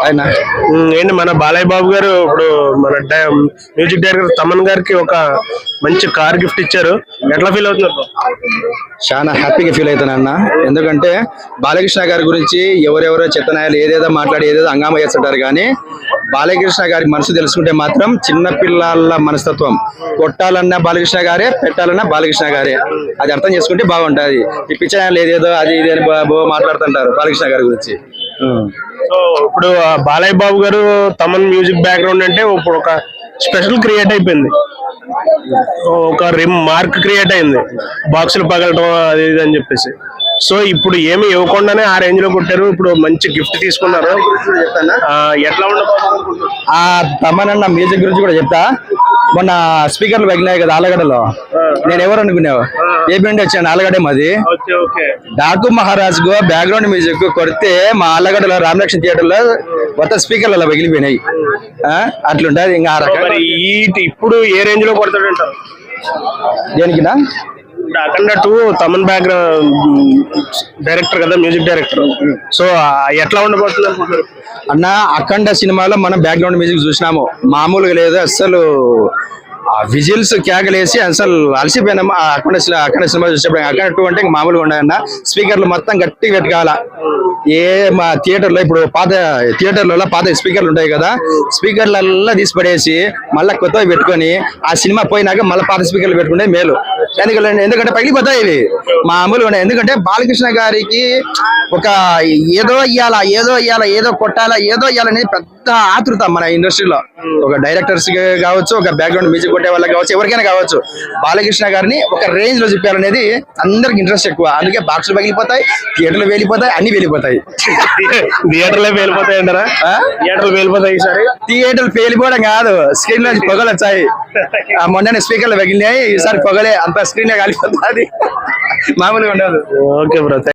ఆయన ఏంటి మన బాలయ్య బాబు గారు ఇప్పుడు మన మ్యూజిక్ డైరెక్టర్ తమన్ గారికి ఒక మంచి కార్ గిఫ్ట్ ఇచ్చారు. ఎట్లా ఫీల్ అవుతున్నారు? చాలా హ్యాపీగా ఫీల్ అవుతాను అన్న. ఎందుకంటే బాలకృష్ణ గారి గురించి ఎవరెవరో చెత్తనాయాలు ఏదేదో మాట్లాడి ఏదేదో హంగామా చేస్తుంటారు, కానీ బాలకృష్ణ గారి మనసు తెలుసుకుంటే మాత్రం చిన్న పిల్లల మనస్తత్వం. కొట్టాలన్నా బాలకృష్ణ గారే, పెట్టాలన్నా బాలకృష్ణ గారే. అది అర్థం చేసుకుంటే బాగుంటుంది. ఈ పిచ్చనాయాలు ఏదేదో అది ఇది అని మాట్లాడుతుంటారు బాలకృష్ణ గారి గురించి. సో ఇప్పుడు బాలయ్య బాబు గారు తమన్ మ్యూజిక్ బ్యాక్గ్రౌండ్ అంటే ఇప్పుడు ఒక స్పెషల్ క్రియేట్ అయిపోయింది, ఒక మార్క్ క్రియేట్ అయింది, బాక్సులు పగలటం అది ఇది అని చెప్పేసి. సో ఇప్పుడు ఏమి ఇవ్వకుండానే ఆ రేంజ్ లో కొట్టారు. ఇప్పుడు మంచి గిఫ్ట్ తీసుకున్నారు. ఎట్లా ఉండబోతుంది? ఆ తమన్ అన్న మ్యూజిక్ గురించి కూడా చెప్తా. మొన్న స్పీకర్లు పగిలినాయి కదా ఆలగడ్డలో, నేను ఎవరు అనుకున్నావు? ఏపీ నుండి వచ్చాను, ఆలగడ్డ మాది. డాకు మహారాజ్ కు బ్యాక్గ్రౌండ్ మ్యూజిక్ కొడితే మా ఆలగడ్డలో రామలక్ష్మణ్ థియేటర్ లో మొత్తం స్పీకర్లు అలా పగిలిపోయినాయి. అట్లుంటది. ఇంకా ఇప్పుడు ఏ రేంజ్ లో కొడతాడంటారు? దేనికినా అఖండ 2 తమన్ బ్యాక్గ్రౌండ్ డైరెక్టర్ కదా, మ్యూజిక్ డైరెక్టర్. సో ఎట్లా ఉండబోతుంది అనుకుంటున్నారు అన్న? అఖండ సినిమాలో మనం బ్యాక్గ్రౌండ్ మ్యూజిక్ చూసినాము, మామూలుగా లేదు అసలు. విజిల్స్ కేకలేసి అసలు అలసిపోయినాము. అఖండ సినిమా చూసేప్పుడు. అఖండ 2 అంటే మామూలుగా ఉన్నాయన్న. స్పీకర్లు మొత్తం గట్టిగా పెట్టుకోవాలా. మా థియేటర్లో ఇప్పుడు పాత థియేటర్లలో పాత స్పీకర్లు ఉంటాయి కదా, స్పీకర్లల్లా తీసి పడేసి మళ్ళీ కొత్తవి పెట్టుకొని ఆ సినిమా పోయినాక మళ్ళీ పాత స్పీకర్లు పెట్టుకుంటే మేలు. ఎందుకంటే పగిలిపోతాయి ఇవి మామూలుగా ఉన్నాయి. ఎందుకంటే బాలకృష్ణ గారికి ఒక ఏదో ఇయ్యాలా ఏదో కొట్టాలా ఏదో ఇయ్యాలనేది పెద్ద ఆతృత మన ఇండస్ట్రీలో. ఒక డైరెక్టర్స్ కావచ్చు, ఒక బ్యాక్గ్రౌండ్ మ్యూజిక్ కొట్టే వాళ్ళకి కావచ్చు, ఎవరికైనా కావచ్చు, బాలకృష్ణ గారిని ఒక రేంజ్ లో చూపించాలనేది అందరికి ఇంట్రెస్ట్ ఎక్కువ. అందుకే బాక్సులు పగిలిపోతాయి, థియేటర్లు వెళ్ళిపోతాయి, అన్ని వెళ్ళిపోతాయి. థియేటర్లే పేలిపోతాయి అంటారా? థియేటర్లు పేలిపోతాయి. ఈసారి థియేటర్లు పేలిపోవడం కాదు, స్క్రీన్ నుంచి పొగలు వచ్చాయి. మొన్న స్పీకర్లు పగిలినాయి, ఈసారి పొగలే అంత స్క్రీన్ కాలిపోతుంది, మామూలుగా ఉండదు. Okay bro.